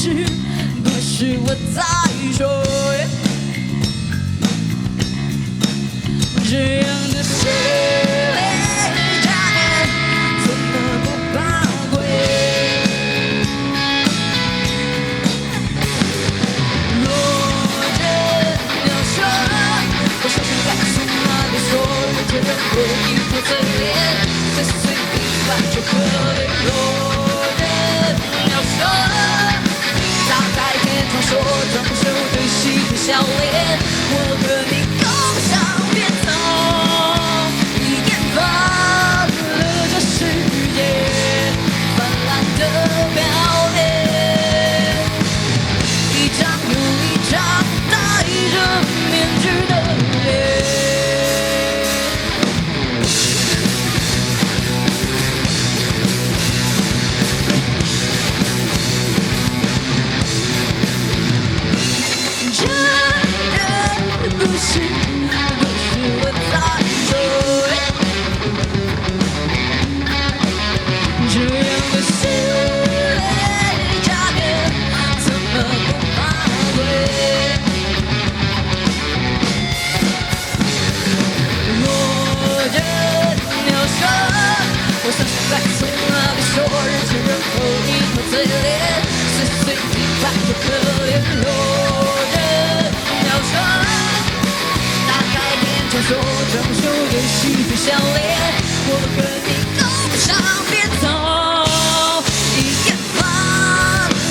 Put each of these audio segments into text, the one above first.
是不是我在说？这样的事假面怎么不怕鬼？若真要说，我相信该从哪里说，人见人会一副嘴脸，随随便便就可以。若真要说，大白天传说装修对戏的笑脸，我和你共享边走，一眼放了这世界泛滥的表演，一张又一张戴着面具的脸。这人不是我在说，这样的事假面怎么不怕鬼？若真要说，我相信该从哪里说，人见人后一副嘴脸，随随便便就可怜。若真要说，大概念传说装修对戏对笑脸，我和你共赏边走，一眼放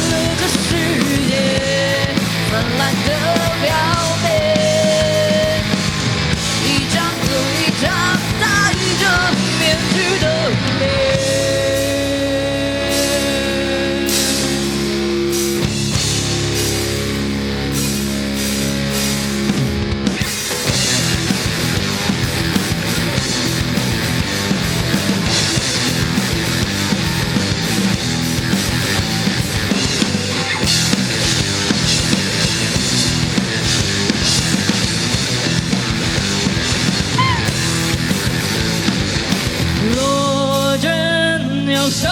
了这世界泛滥的表面，一张又一张戴着面具的脸。若真要说，